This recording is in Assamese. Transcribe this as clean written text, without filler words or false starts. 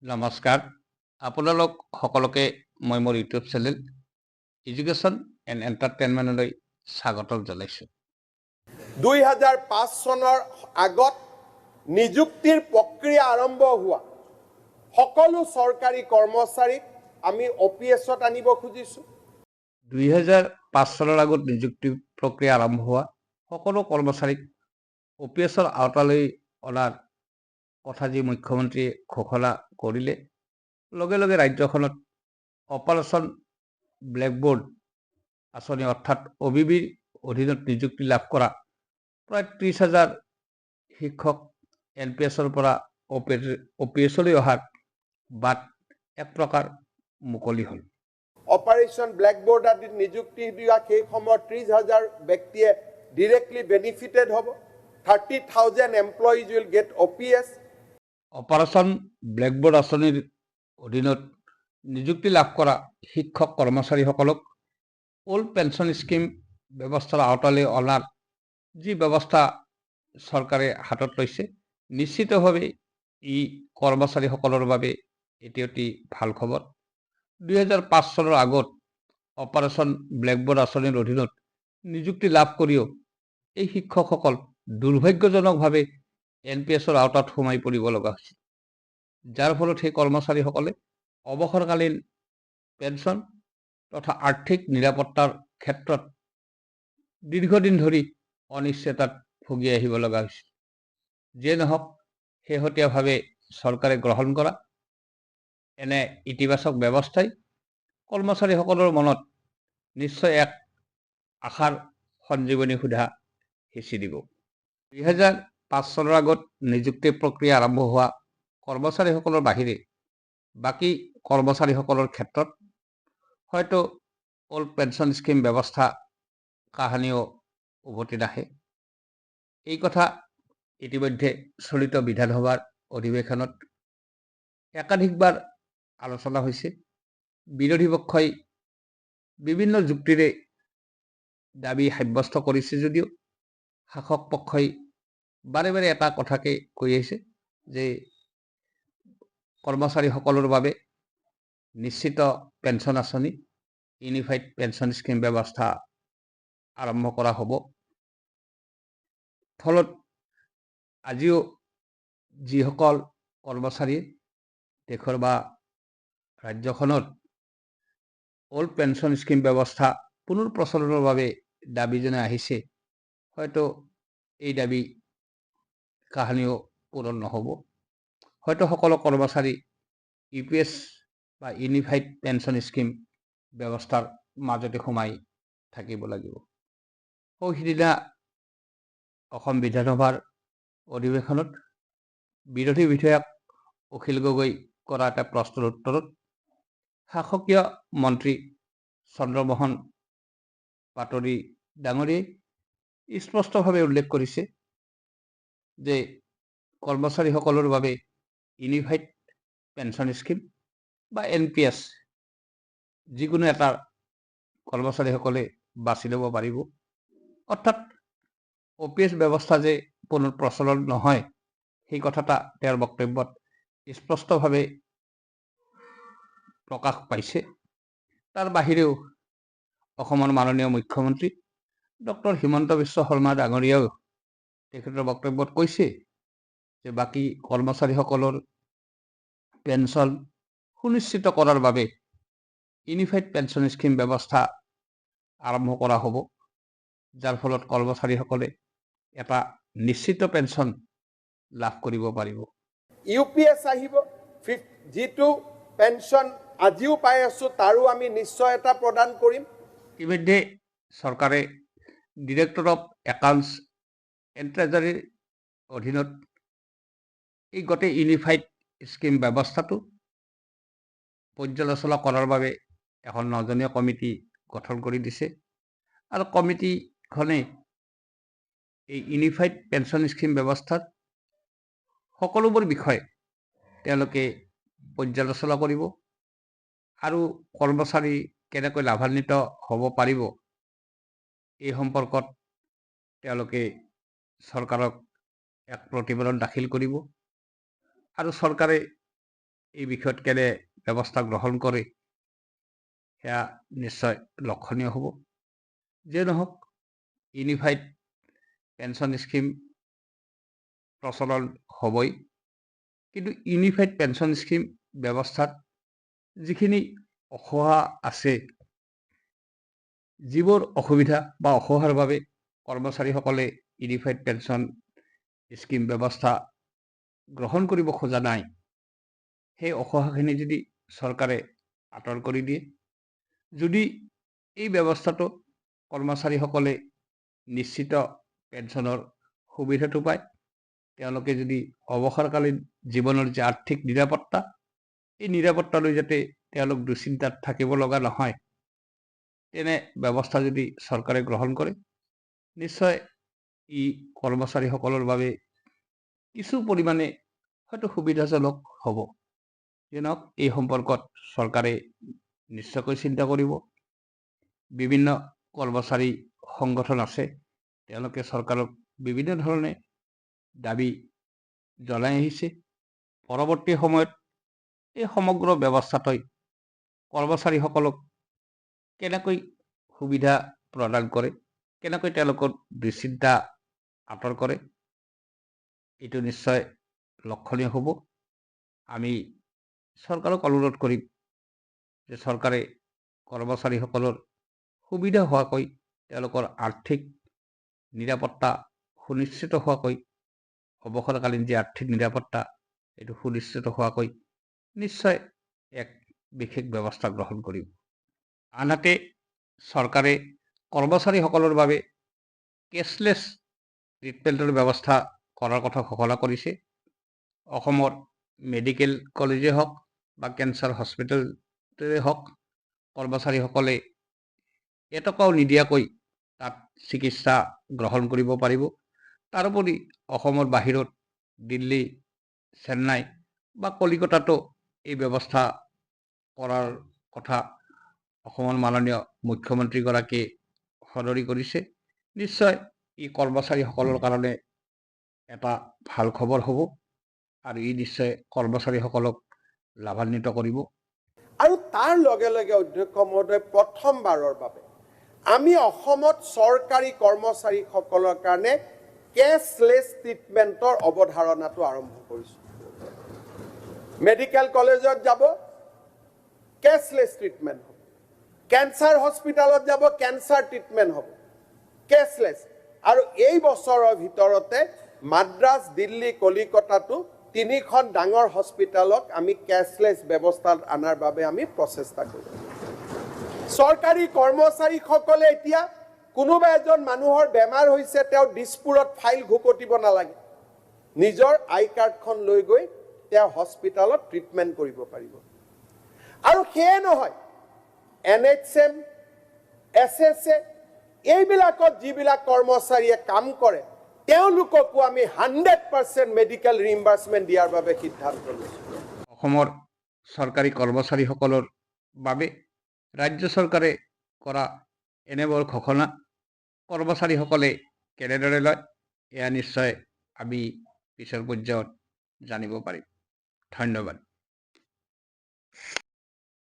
নমস্কাৰ আপোনালোক সকলোকে মই মোৰ ইউটিউব চেনেল এডুকেশ্যন এণ্ড এণ্টাৰটেইনমেণ্টলৈ স্বাগতম জনাইছোঁ। 2005 চনৰ আগত নিযুক্তিৰ প্ৰক্ৰিয়া আৰম্ভ হোৱা সকলো চৰকাৰী কৰ্মচাৰীক আমি OPS-ত আনিব খুজিছোঁ। 2005 চনৰ আগত নিযুক্তি প্ৰক্ৰিয়া আৰম্ভ হোৱা সকলো কৰ্মচাৰীক OPS-ৰ আওতালৈ অনাৰ কথা যি মুখ্যমন্ত্ৰীয়ে ঘোষণা কৰিলে, লগে লগে ৰাজ্যখনত অপাৰেশ্যন ব্লেকবোৰ্ড আঁচনি অৰ্থাৎ OBBৰ অধীনত নিযুক্তি লাভ কৰা প্ৰায় 30,000 শিক্ষক NPS-ৰ পৰা OPS-লৈ অহাৰ বাট এক প্ৰকাৰ মুকলি হ'ল। অপাৰেশ্যন ব্লেকবোৰ্ড আদিত নিযুক্তি দিয়া সেই সময়ত 30,000 ব্যক্তিয়ে ডিৰেক্টলি বেনিফিটেড হ'ব। 30,000 employees will get OPS। Operation blackboard আঁচনিৰ অধীনত নিযুক্তি লাভ কৰা শিক্ষক কৰ্মচাৰীসকলক অল্ড পেঞ্চন স্কিম ব্যৱস্থাৰ আওতালৈ অনাৰ যি ব্যৱস্থা চৰকাৰে হাতত লৈছে, নিশ্চিতভাৱে ই কৰ্মচাৰীসকলৰ বাবে এটি অতি ভাল খবৰ। 2005 চনৰ আগত অপাৰেশ্যন ব্লেকবোৰ্ড আঁচনিৰ অধীনত নিযুক্তি লাভ কৰিও এই শিক্ষকসকল দুৰ্ভাগ্যজনকভাৱে NPS-ৰ আওতাত সোমাই পৰিব লগা হৈছিল, যাৰ ফলত সেই কৰ্মচাৰীসকলে অৱসৰকালীন পেঞ্চন তথা আৰ্থিক নিৰাপত্তাৰ ক্ষেত্ৰত দীৰ্ঘদিন ধৰি অনিশ্চয়তাত ভুগি আহিব লগা হৈছিল। যিয়ে নহওক, শেহতীয়াভাৱে চৰকাৰে গ্ৰহণ কৰা এনে ইতিবাচক ব্যৱস্থাই কৰ্মচাৰীসকলৰ মনত নিশ্চয় এক আশাৰ সঞ্জীৱনী সুধা সিঁচি দিব। 2005 চনৰ আগত নিযুক্তি প্ৰক্ৰিয়া আৰম্ভ হোৱা কৰ্মচাৰীসকলৰ বাহিৰে বাকী কৰ্মচাৰীসকলৰ ক্ষেত্ৰত হয়তো অল্ড পেঞ্চন স্কিম ব্যৱস্থা কাহানিও উভতি নাহে। এই কথা ইতিমধ্যে চলিত বিধানসভাৰ অধিৱেশনত একাধিকবাৰ আলোচনা হৈছে। বিৰোধী পক্ষই বিভিন্ন যুক্তিৰে দাবী সাব্যস্ত কৰিছে যদিও শাসক পক্ষই বাৰে বাৰে এটা কথাকে কৈ আহিছে যে কৰ্মচাৰীসকলৰ বাবে নিশ্চিত পেঞ্চন আঁচনি ইউনিফাইড পেঞ্চন স্কিম ব্যৱস্থা আৰম্ভ কৰা হ'ব। ফলত আজিও যিসকল কৰ্মচাৰী দেশৰ বা ৰাজ্যখনত অল্ড পেঞ্চন স্কিম ব্যৱস্থা পুনৰ প্ৰচলনৰ বাবে দাবী জনাই আহিছে, হয়তো এই দাবী কাহানিও পূৰণ নহ'ব। হয়তো সকলো কৰ্মচাৰী UPS বা ইউনিফাইড পেঞ্চন স্কিম ব্যৱস্থাৰ মাজতে সোমাই থাকিব লাগিব। সিদিনা অসম বিধানসভাৰ অধিৱেশনত বিৰোধী বিধায়ক অখিল গগৈ কৰা এটা প্ৰশ্নৰ উত্তৰত শাসকীয় মন্ত্ৰী চন্দ্ৰমোহন পাটোৱাৰী ডাঙৰীয়াই স্পষ্টভাৱে উল্লেখ কৰিছে যে কৰ্মচাৰীসকলৰ বাবে ইউনিফাইড পেঞ্চন স্কিম বা NPS যিকোনো এটা কৰ্মচাৰীসকলে বাছি ল'ব পাৰিব। অৰ্থাৎ OPS ব্যৱস্থা যে পুনৰ প্ৰচলন নহয়, সেই কথাটা তেওঁৰ বক্তব্যত স্পষ্টভাৱে প্ৰকাশ পাইছে। তাৰ বাহিৰেও অসমৰ মাননীয় মুখ্যমন্ত্ৰী ডক্টৰ হিমন্ত বিশ্ব শৰ্মা ডাঙৰীয়াও তেখেতৰ বক্তব্যত কৈছে যে বাকী কৰ্মচাৰীসকলৰ পেঞ্চন সুনিশ্চিত কৰাৰ বাবে ইউনিফাইড পেঞ্চন স্কিম ব্যৱস্থা আৰম্ভ কৰা হ'ব, যাৰ ফলত কৰ্মচাৰীসকলে এটা নিশ্চিত পেঞ্চন লাভ কৰিব পাৰিব। UPS আহিব, যিটো পেঞ্চন আজিও পাই আছো তাৰো আমি নিশ্চয়তা প্ৰদান কৰিম। ইতিমধ্যে চৰকাৰে ডিৰেক্টৰ অফ একাউণ্টছ এণ্ড ট্ৰেজাৰীৰ অধীনত এই গোটেই ইউনিফাইড স্কিম ব্যৱস্থাটো পৰ্যালোচনা কৰাৰ বাবে এখন 9জনীয়া কমিটি গঠন কৰি দিছে আৰু কমিটিখনে এই ইউনিফাইড পেঞ্চন স্কিম ব্যৱস্থাত সকলোবোৰ বিষয় তেওঁলোকে পৰ্যালোচনা কৰিব আৰু কৰ্মচাৰী কেনেকৈ লাভান্বিত হ'ব পাৰিব এই সম্পৰ্কত তেওঁলোকে চৰকাৰক এক প্ৰতিবেদন দাখিল কৰিব আৰু চৰকাৰে এই বিষয়ত কেনে ব্যৱস্থা গ্ৰহণ কৰে সেয়া নিশ্চয় লক্ষণীয় হ'ব। যিয়ে নহওক ইউনিফাইড পেঞ্চন স্কিম প্ৰচলন হ'বই, কিন্তু ইউনিফাইড পেঞ্চন স্কিম ব্যৱস্থাত যিখিনি অসুবিধা আছে, যিবোৰ অসুবিধা বা অসুবিধাৰ বাবে কৰ্মচাৰীসকলে ইউনিফাইড পেঞ্চন স্কিম ব্যৱস্থা গ্ৰহণ কৰিব খোজা নাই, সেই অসুবিধাখিনি যদি চৰকাৰে আঁতৰ কৰি দিয়ে, যদি এই ব্যৱস্থাটো কৰ্মচাৰীসকলে নিশ্চিত পেঞ্চনৰ সুবিধাটো পায়, তেওঁলোকে যদি অৱসৰকালীন জীৱনৰ যে আৰ্থিক নিৰাপত্তা, এই নিৰাপত্তালৈ যাতে তেওঁলোক দুশ্চিন্তাত থাকিব লগা নহয়, তেনে ব্যৱস্থা যদি চৰকাৰে গ্ৰহণ কৰে, নিশ্চয় ই কৰ্মচাৰীসকলৰ বাবে কিছু পৰিমাণে হয়তো সুবিধাজনক হ'ব। যেনক এই সম্পৰ্কত চৰকাৰে নিশ্চয়কৈ চিন্তা কৰিব। বিভিন্ন কৰ্মচাৰী সংগঠন আছে, তেওঁলোকে চৰকাৰক বিভিন্ন ধৰণে দাবী জনাই আহিছে। পৰৱৰ্তী সময়ত এই সমগ্ৰ ব্যৱস্থাটোই কৰ্মচাৰীসকলক কেনেকৈ সুবিধা প্ৰদান কৰে, কেনেকৈ তেওঁলোকৰ দুশ্চিন্তা আঁতৰ কৰে, এইটো নিশ্চয় লক্ষণীয় হ'ব। আমি চৰকাৰক অনুৰোধ কৰিম যে চৰকাৰে কৰ্মচাৰীসকলৰ সুবিধা হোৱাকৈ, তেওঁলোকৰ আৰ্থিক নিৰাপত্তা সুনিশ্চিত হোৱাকৈ, অৱসৰকালীন যি আৰ্থিক নিৰাপত্তা এইটো সুনিশ্চিত হোৱাকৈ নিশ্চয় এক বিশেষ ব্যৱস্থা গ্ৰহণ কৰিব। আনহাতে চৰকাৰে কৰ্মচাৰীসকলৰ বাবে কেছলেছ ট্ৰিটমেণ্টৰ ব্যৱস্থা কৰাৰ কথা ঘোষণা কৰিছে। অসমৰ মেডিকেল কলেজেই হওক বা কেঞ্চাৰ হস্পিটেলটোৱে হওক, কৰ্মচাৰীসকলে এটকাও নিদিয়াকৈ তাত চিকিৎসা গ্ৰহণ কৰিব পাৰিব। তাৰোপৰি অসমৰ বাহিৰত দিল্লী, চেন্নাই বা কলিকতাতো এই ব্যৱস্থা কৰাৰ কথা অসমৰ মাননীয় মুখ্যমন্ত্ৰীগৰাকীয়ে সদৰি কৰিছে। নিশ্চয় ই কৰ্মচাৰীসকলৰ কাৰণে এটা ভাল খবৰ হ'ব আৰু ই নিশ্চয় কৰ্মচাৰীসকলক লাভান্বিত কৰিব। আৰু তাৰ লগে লগে অধ্যক্ষ মহোদয়, প্ৰথমবাৰৰ বাবে আমি অসমত চৰকাৰী কৰ্মচাৰীসকলৰ কাৰণে কেছলেছ ট্ৰিটমেণ্টৰ অৱধাৰণাটো আৰম্ভ কৰিছোঁ। মেডিকেল কলেজত যাব, কেছলেছ ট্ৰিটমেণ্ট হ'ব। কেঞ্চাৰ হস্পিটেলত যাব, কেঞ্চাৰ ট্ৰিটমেণ্ট হ'ব কেছলেছ। আৰু এই বছৰৰ ভিতৰতে মাদ্ৰাজ, দিল্লী, কলিকতাতো 3খন ডাঙৰ হস্পিটেলক আমি কেছলেছ ব্যৱস্থাত আনাৰ বাবে আমি প্ৰচেষ্টা কৰিম। চৰকাৰী কৰ্মচাৰীসকলে এতিয়া কোনোবা এজন মানুহৰ বেমাৰ হৈছে, তেওঁ দিছপুৰত ফাইল ঘুকটিব নালাগে, নিজৰ আই কাৰ্ডখন লৈ গৈ তেওঁ হস্পিটেলত ট্ৰিটমেণ্ট কৰিব পাৰিব। আৰু সেয়ে নহয়, NHM, SSA এইবিলাকত যিবিলাক কৰ্মচাৰীয়ে কাম কৰে, তেওঁলোককো আমি 100% মেডিকেল ৰিইম্বাৰ্সমেণ্ট দিয়াৰ বাবে সিদ্ধান্ত লৈছোঁ। অসমৰ চৰকাৰী কৰ্মচাৰীসকলৰ বাবে ৰাজ্য চৰকাৰে কৰা এনেবোৰ ঘোষণা কৰ্মচাৰীসকলে কেনেদৰে লয়, এয়া নিশ্চয় আমি পিছৰ পৰ্যায়ত জানিব পাৰিম। ধন্যবাদ।